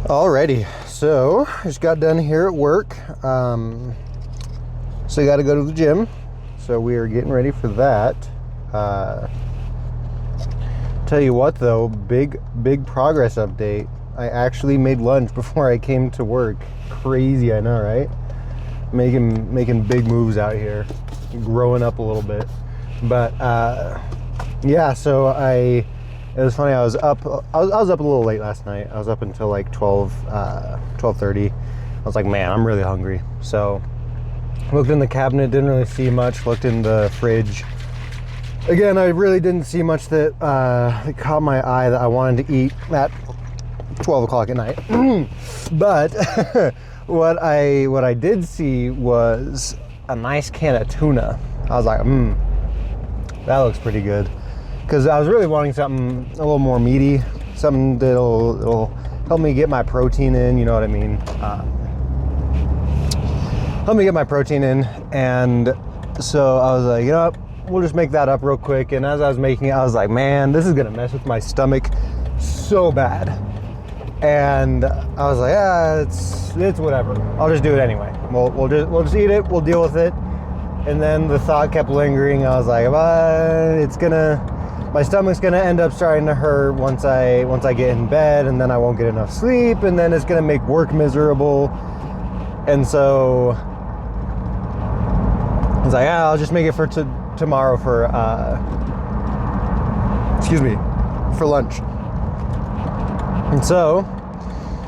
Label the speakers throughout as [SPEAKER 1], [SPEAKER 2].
[SPEAKER 1] Alrighty, so I just got done here at work. So I got to go to the gym. So we are getting ready for that. Tell you what though, big progress update. I actually made lunch before I came to work. Crazy, I know, right? Making big moves out here, growing up a little bit. But yeah, so it was funny. I was up a little late last night. I was up until like 12:30. I was like, man, I'm really hungry. So looked in the cabinet, didn't really see much. Looked in the fridge. Again, I really didn't see much that caught my eye that I wanted to eat at 12 o'clock at night. But what I did see was a nice can of tuna. I was like, that looks pretty good. Because I was really wanting something a little more meaty, something that'll help me get my protein in, you know what I mean? Help me get my protein in. And so I was like, you know what? We'll just make that up real quick. And as I was making it, I was like, man, this is gonna mess with my stomach so bad. And I was like, yeah, it's whatever. I'll just do it anyway. We'll just eat it. We'll deal with it. And then the thought kept lingering. I was like, my stomach's gonna end up starting to hurt once I get in bed, and then I won't get enough sleep, and then it's gonna make work miserable. And so I was like, yeah, I'll just make it for tomorrow for lunch. And so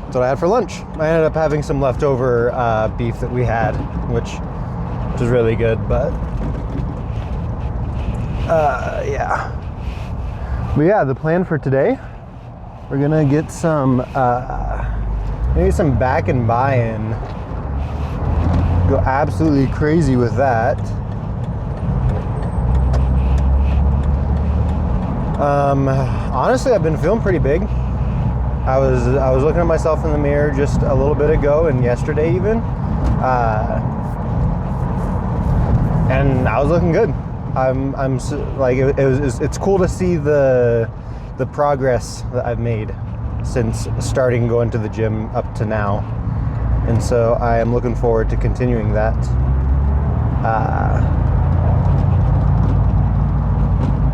[SPEAKER 1] that's what I had for lunch. I ended up having some leftover beef that we had, which was really good, but yeah. But yeah, the plan for today, we're gonna get some maybe some back and buy-in. Go absolutely crazy with that. Honestly, I've been feeling pretty big. I was looking at myself in the mirror just a little bit ago and yesterday even, and I was looking good. I'm like it's cool to see the progress that I've made since starting going to the gym up to now, and so I am looking forward to continuing that.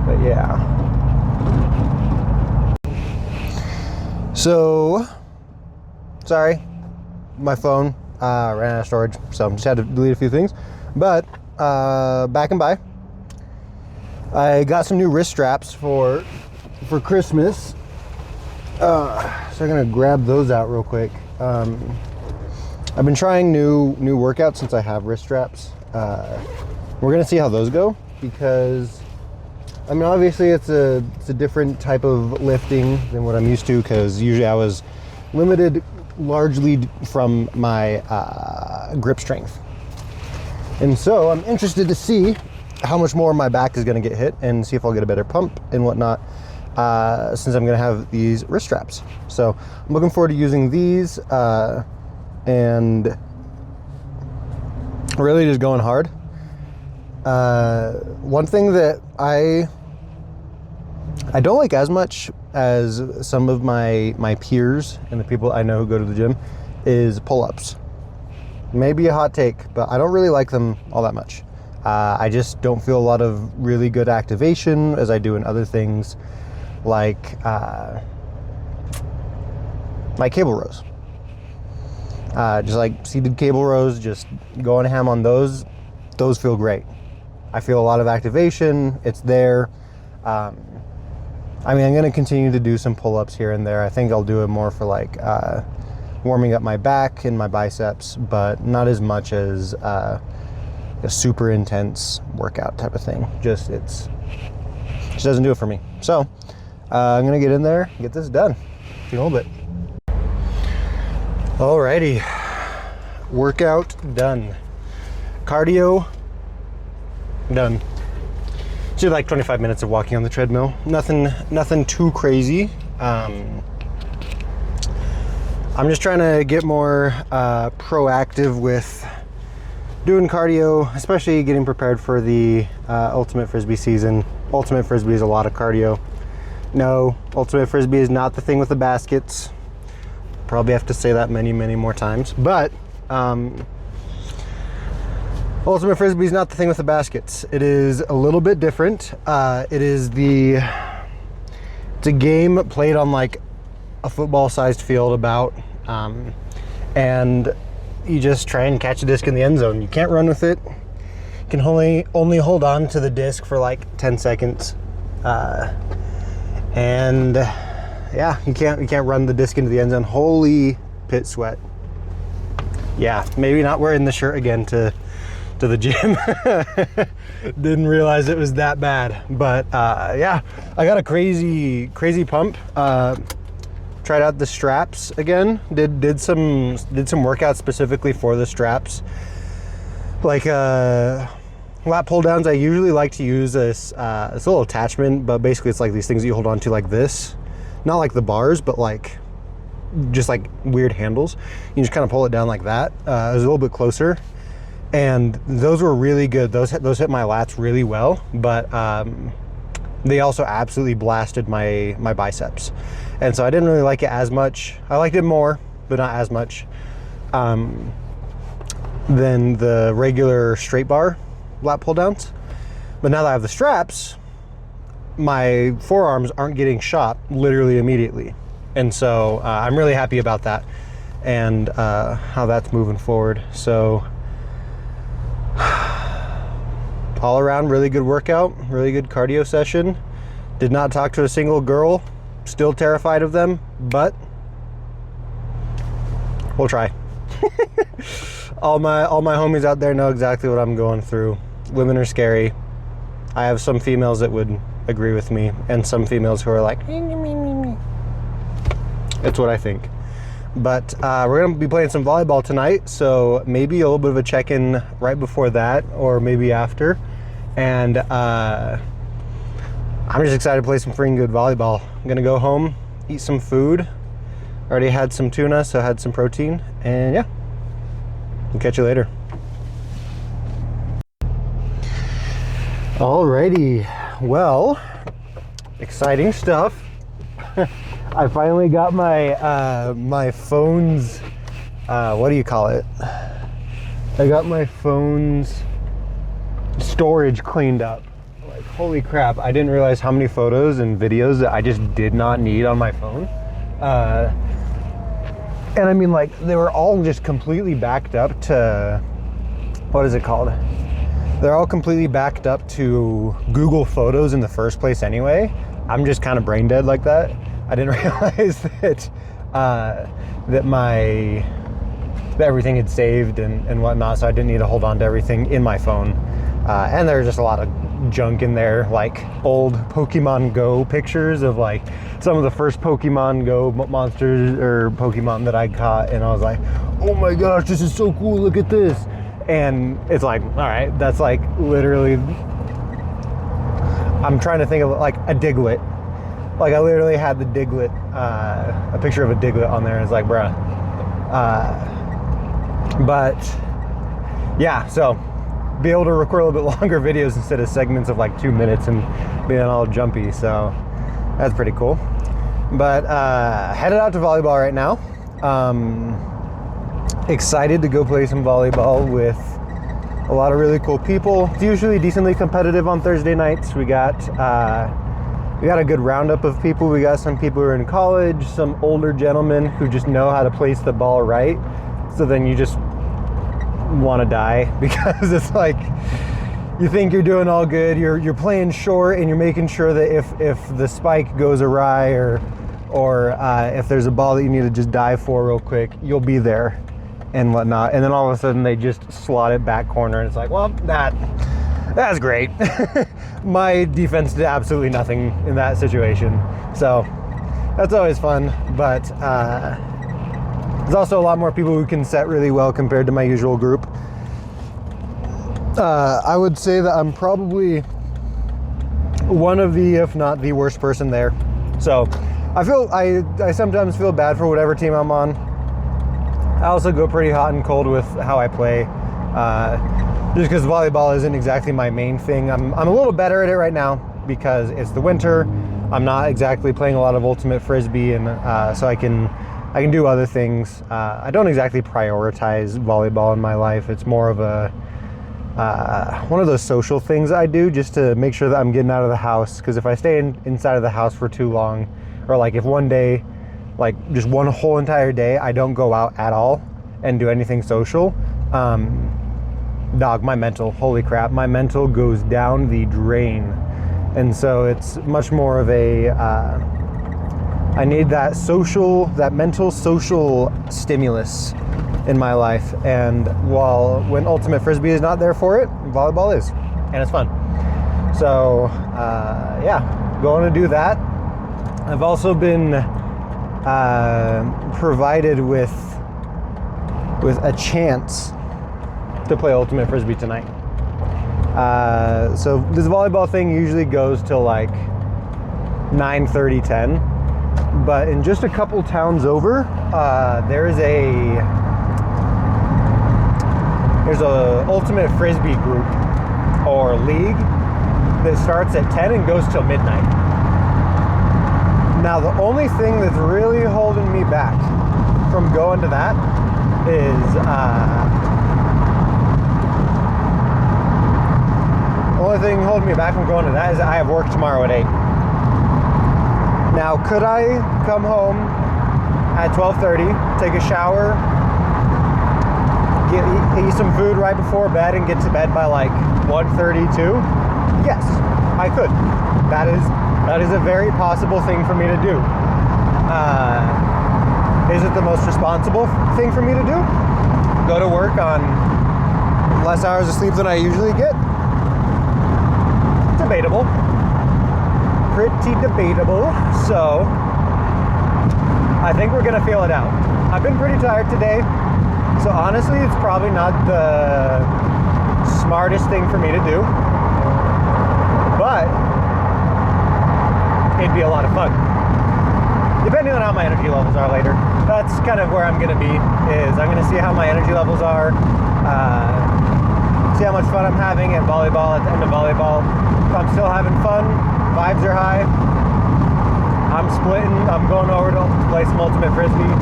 [SPEAKER 1] But yeah. So, sorry, my phone ran out of storage, so I just had to delete a few things. But back and by, I got some new wrist straps for Christmas. So I'm gonna grab those out real quick. I've been trying new workouts since I have wrist straps. We're gonna see how those go, because I mean, obviously it's a different type of lifting than what I'm used to, because usually I was limited largely from my grip strength. And so I'm interested to see how much more my back is going to get hit and see if I'll get a better pump and whatnot, since I'm going to have these wrist straps. So I'm looking forward to using these and really just going hard. One thing that I don't like as much as some of my peers and the people I know who go to the gym is pull-ups. Maybe a hot take, but I don't really like them all that much. I just don't feel a lot of really good activation as I do in other things like cable rows. Just like seated cable rows, just going ham on those feel great. I feel a lot of activation, it's there. I mean, I'm gonna continue to do some pull-ups here and there. I think I'll do it more for like warming up my back and my biceps, but not as much as a super intense workout type of thing. It just doesn't do it for me. So I'm gonna get in there, get this done. See you in a little bit. Alrighty, workout done. Cardio done. Just like 25 minutes of walking on the treadmill. Nothing too crazy. I'm just trying to get more proactive with doing cardio, especially getting prepared for the Ultimate Frisbee season. Ultimate Frisbee is a lot of cardio. No, Ultimate Frisbee is not the thing with the baskets. Probably have to say that many more times. But ultimate frisbee is not the thing with the baskets. It is a little bit different. It's a game played on like a football-sized field about, and you just try and catch a disc in the end zone. You can't run with it. You can only hold on to the disc for like 10 seconds. And yeah, you can't run the disc into the end zone. Holy pit sweat. Yeah, maybe not wearing the shirt again to the gym. Didn't realize it was that bad. But yeah, I got a crazy pump. Tried out the straps again. Did some workouts specifically for the straps. Like lat pull downs, I usually like to use this it's a little attachment, but basically it's like these things that you hold on to like this. Not like the bars, but like just like weird handles. You just kind of pull it down like that. It was a little bit closer, and those were really good. Those hit my lats really well, but they also absolutely blasted my biceps. And so I didn't really like it as much. I liked it more, but not as much than the regular straight bar lat pull downs. But now that I have the straps, my forearms aren't getting shot literally immediately. And so I'm really happy about that and how that's moving forward. So all around, really good workout, really good cardio session. Did not talk to a single girl. Still terrified of them, but we'll try. all my homies out there know exactly what I'm going through. Women are scary. I have some females that would agree with me, and some females who are like, it's what I think. But we're gonna be playing some volleyball tonight, so maybe a little bit of a check-in right before that, or maybe after. And I'm just excited to play some freaking good volleyball. I'm gonna go home, eat some food. Already had some tuna, so I had some protein, and yeah, I'll catch you later. Alrighty, well, exciting stuff. I finally got my my phone's what do you call it? I got my phone's storage cleaned up. Like, holy crap, I didn't realize how many photos and videos that I just did not need on my phone. And I mean, like, they were all just completely backed up to, what is it called? They're all completely backed up to Google Photos in the first place anyway. I'm just kind of brain dead like that. I didn't realize that that everything had saved and whatnot, so I didn't need to hold on to everything in my phone. And there's just a lot of junk in there, like old Pokemon Go pictures of like some of the first Pokemon Go monsters or Pokemon that I caught, and I was like, oh my gosh, this is so cool, look at this. And it's like, all right, that's like literally, I'm trying to think of like a Diglett. Like I literally had the Diglett, a picture of a Diglett on there, and it's like, bruh. But yeah, so be able to record a little bit longer videos instead of segments of like 2 minutes and being all jumpy, so that's pretty cool. But headed out to volleyball right now. Excited to go play some volleyball with a lot of really cool people. It's usually decently competitive on Thursday nights. We got a good roundup of people. We got some people who are in college, some older gentlemen who just know how to place the ball right. So then you just want to die, because it's like you think you're doing all good, you're playing short, and you're making sure that if the spike goes awry or if there's a ball that you need to just dive for real quick, you'll be there and whatnot, and then all of a sudden they just slot it back corner, and it's like, well, that's great. My defense did absolutely nothing in that situation, so that's always fun. But there's also a lot more people who can set really well compared to my usual group. I would say that I'm probably one of the, if not the worst person there. So I sometimes feel bad for whatever team I'm on. I also go pretty hot and cold with how I play, just because volleyball isn't exactly my main thing. I'm a little better at it right now because it's the winter. I'm not exactly playing a lot of ultimate frisbee, and so I can I can do other things. I don't exactly prioritize volleyball in my life. It's more of a one of those social things I do just to make sure that I'm getting out of the house. Because if I stay inside of the house for too long, or like if one day, like just one whole entire day, I don't go out at all and do anything social, my mental, holy crap, my mental goes down the drain. And so it's much more of a, I need that mental social stimulus in my life. And when Ultimate Frisbee is not there for it, volleyball is, and it's fun. So yeah, going to do that. I've also been provided with a chance to play Ultimate Frisbee tonight. So this volleyball thing usually goes till like 9:30, 10. But in just a couple towns over, there's a Ultimate Frisbee group or league that starts at 10 and goes till midnight. Now, the only thing that's really holding me back from going to that is I have work tomorrow at 8. Now, could I come home at 12:30, take a shower, eat some food right before bed, and get to bed by like 1:32? Yes, I could. That is a very possible thing for me to do. Is it the most responsible thing for me to do? Go to work on less hours of sleep than I usually get? Debatable. Pretty debatable. So I think we're gonna feel it out. I've been pretty tired today, so honestly it's probably not the smartest thing for me to do, but it'd be a lot of fun, depending on how my energy levels are later. That's kind of where I'm gonna be, is I'm gonna see how my energy levels are, see how much fun I'm having at volleyball, at the end of volleyball. If I'm still having fun, vibes are high, I'm splitting, I'm going over to play some Ultimate Frisbee.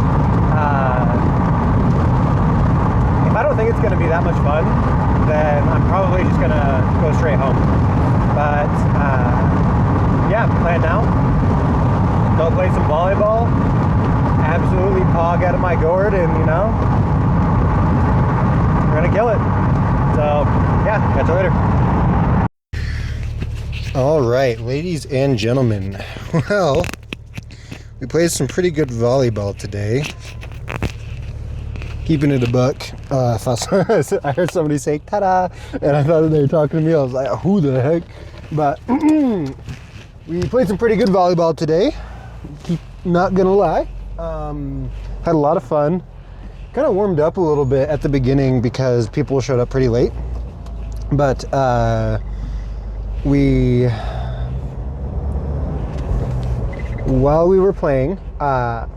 [SPEAKER 1] If I don't think it's gonna be that much fun, then I'm probably just gonna go straight home. But yeah, plan now. Go play some volleyball, absolutely pog out of my gourd, and we're gonna kill it. So yeah, catch you later. All right, ladies and gentlemen. Well, we played some pretty good volleyball today. Keeping it a buck. I heard somebody say "ta-da," and I thought they were talking to me. I was like, "Who the heck?" But we played some pretty good volleyball today. Not gonna lie. Had a lot of fun. Kind of warmed up a little bit at the beginning because people showed up pretty late. But while we were playing, I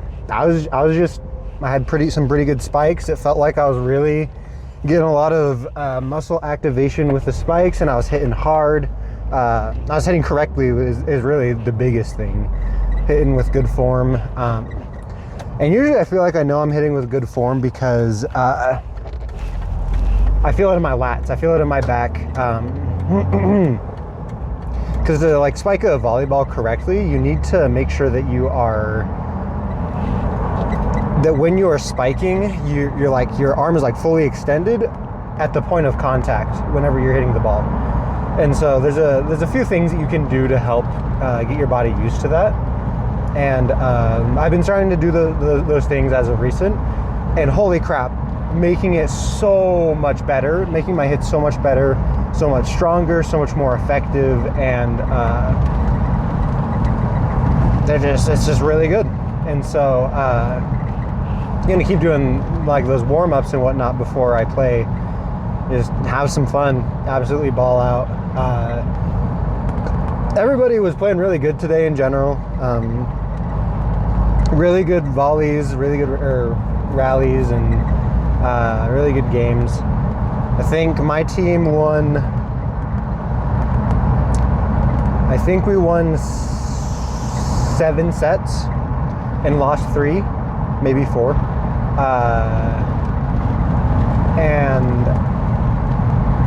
[SPEAKER 1] had some pretty good spikes. It felt like I was really getting a lot of muscle activation with the spikes, and I was hitting hard. I was hitting correctly is really the biggest thing. Hitting with good form. And usually I feel like I know I'm hitting with good form because I feel it in my lats. I feel it in my back. Because to spike a volleyball correctly, you need to make sure that when you are spiking, your arm is fully extended at the point of contact whenever you're hitting the ball. And so there's a few things that you can do to help get your body used to that. And I've been starting to do those things as of recent, and holy crap, making it so much better, making my hits so much better, so much stronger, so much more effective, and it's just really good. And so I'm gonna keep doing those warm-ups and whatnot before I play. Just have some fun, absolutely ball out. Everybody was playing really good today in general. Really good volleys, really good rallies, and really good games. I think my team won. I think we won 7 sets and lost 3. maybe 4. And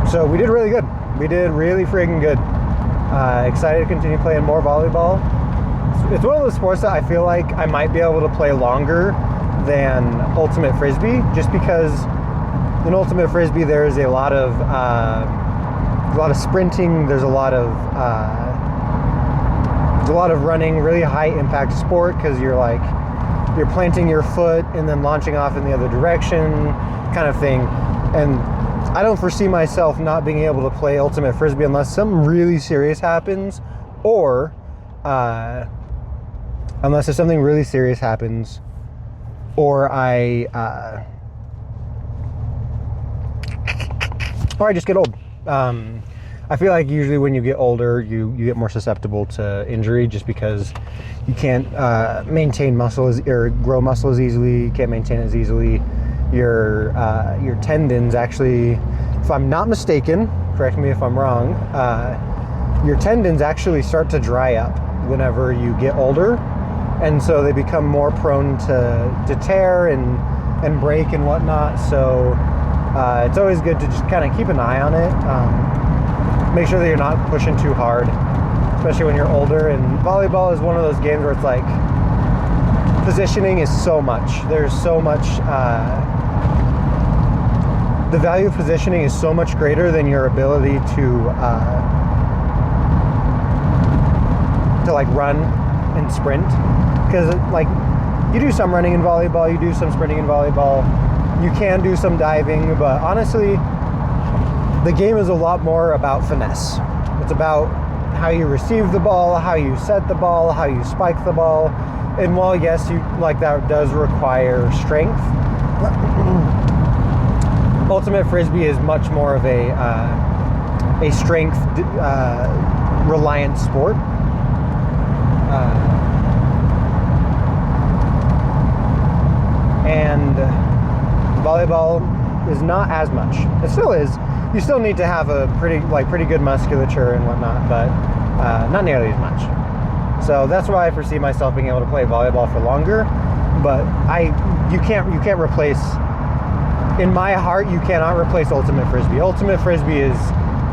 [SPEAKER 1] so we did really good. We did really freaking good. Excited to continue playing more volleyball. It's one of those sports that I feel like I might be able to play longer than ultimate frisbee, just because in ultimate frisbee there's a lot of sprinting. There's a lot of running. Really high impact sport because you're planting your foot and then launching off in the other direction, kind of thing. And I don't foresee myself not being able to play ultimate frisbee unless something really serious happens, or unless something really serious happens, or I just get old. I feel like usually when you get older, you get more susceptible to injury, just because you can't maintain muscles or grow muscle as easily. You can't maintain it as easily. Your tendons actually, if I'm not mistaken, correct me if I'm wrong, your tendons actually start to dry up whenever you get older, and so they become more prone to tear and break and whatnot. So it's always good to just kind of keep an eye on it. Make sure that you're not pushing too hard, especially when you're older. And volleyball is one of those games where it's like positioning is so much. There's so much. The value of positioning is so much greater than your ability to like run and sprint. Because like you do some running in volleyball, you do some sprinting in volleyball, you can do some diving, but honestly, the game is a lot more about finesse. It's about how you receive the ball, how you set the ball, how you spike the ball. And while yes, that does require strength, ultimate frisbee is much more of a strength reliant sport. And volleyball is not as much. It still is. You still need to have a pretty good musculature and whatnot, but not nearly as much. So that's why I foresee myself being able to play volleyball for longer. But you can't replace. In my heart, you cannot replace ultimate frisbee. Ultimate frisbee is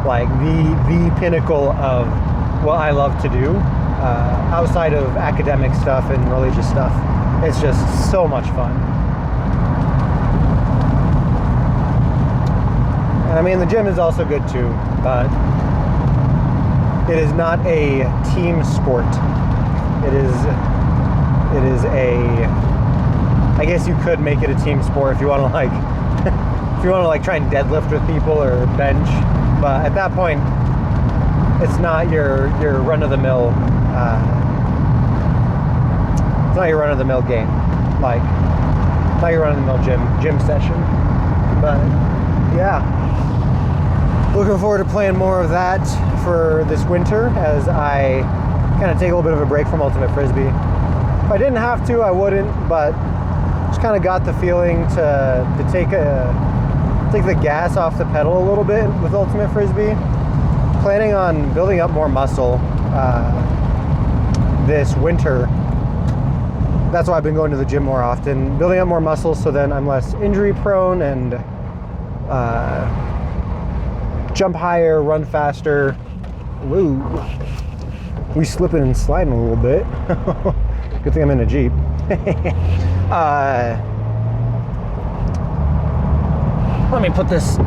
[SPEAKER 1] like the pinnacle of what I love to do, outside of academic stuff and religious stuff. It's just so much fun. And I mean, the gym is also good too, but it is not a team sport. It is I guess you could make it a team sport if you want to try and deadlift with people or bench, but at that point, it's not your run-of-the-mill. It's not your run-of-the-mill game, like not your run-of-the-mill gym session. But yeah, looking forward to playing more of that for this winter as I kind of take a little bit of a break from ultimate frisbee. If I didn't have to, I wouldn't, but just kind of got the feeling to take the gas off the pedal a little bit with ultimate frisbee. Planning on building up more muscle this winter. That's why I've been going to the gym more often, building up more muscle, so then I'm less injury prone and jump higher, run faster. Woo! We slipping and sliding a little bit. Good thing I'm in a Jeep. Let me put this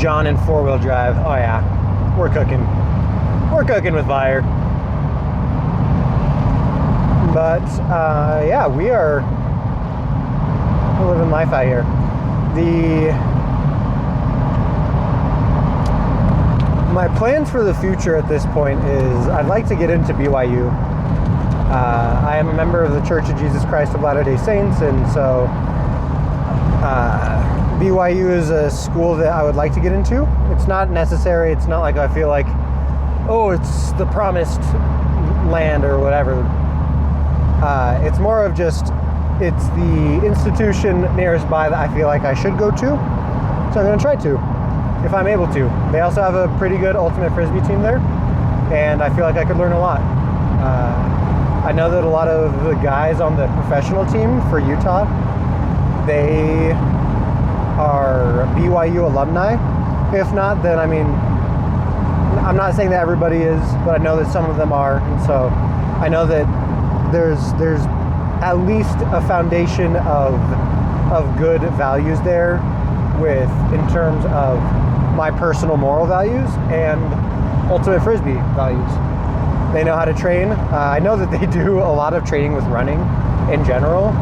[SPEAKER 1] John in 4-wheel drive. Oh yeah, we're cooking. We're cooking with fire. But yeah, we're living life out here. My plans for the future at this point is I'd like to get into BYU. I am a member of the Church of Jesus Christ of Latter-day Saints, and so BYU is a school that I would like to get into. It's not necessary. It's not like I feel like, oh, it's the promised land or whatever. It's more of just, it's the institution nearest by that I feel like I should go to. So I'm going to try to, if I'm able to. They also have a pretty good ultimate frisbee team there, and I feel like I could learn a lot. I know that a lot of the guys on the professional team for Utah, they are BYU alumni. If not, then I mean, I'm not saying that everybody is, but I know that some of them are. And so I know that there's at least a foundation of good values there with in terms of my personal moral values and ultimate frisbee values. They know how to train. I know that they do a lot of training with running in general.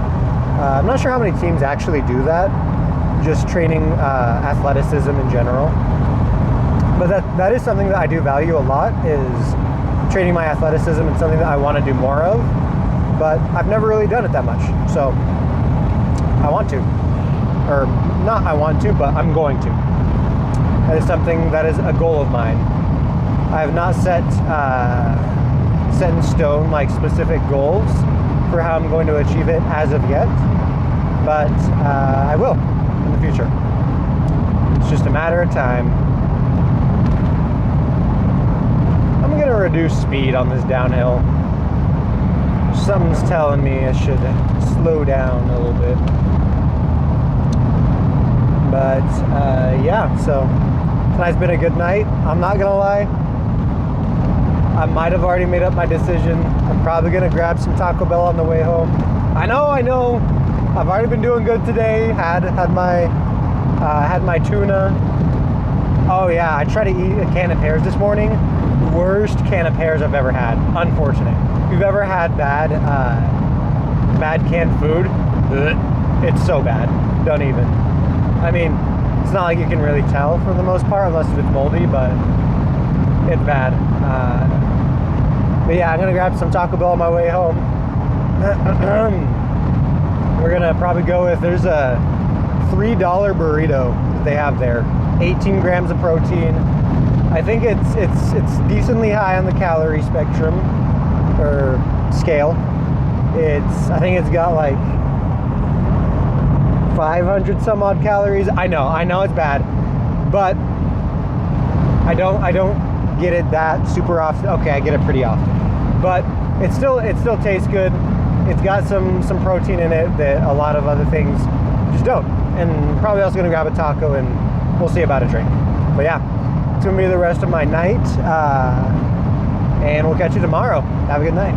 [SPEAKER 1] I'm not sure how many teams actually do that, just training athleticism in general. But that is something that I do value a lot, is training my athleticism, and something that I want to do more of. But I've never really done it that much. So I want to. Or not I want to, but I'm going to. That is something that is a goal of mine. I have not set in stone like specific goals for how I'm going to achieve it as of yet, but I will in the future. It's just a matter of time. I'm going to reduce speed on this downhill. Something's telling me I should slow down a little bit. But yeah, so tonight's been a good night. I'm not going to lie. I might have already made up my decision. I'm probably gonna grab some Taco Bell on the way home. I know. I've already been doing good today. Had my tuna. Oh yeah, I tried to eat a can of pears this morning. Worst can of pears I've ever had. Unfortunate. If you've ever had bad canned food, it's so bad. Don't even. I mean, it's not like you can really tell for the most part, unless it's moldy, but it's bad. But yeah, I'm gonna grab some Taco Bell on my way home. We're gonna probably go with, there's a $3 burrito that they have there, 18 grams of protein. I think it's decently high on the calorie spectrum or scale. I think it's got like 500 some odd calories. I know it's bad, but I don't get it that super often. Okay, I get it pretty often, but it still tastes good. It's got some protein in it that a lot of other things just don't. And probably also gonna grab a taco, and we'll see about a drink. But yeah, it's gonna be the rest of my night, and we'll catch you tomorrow. Have a good night.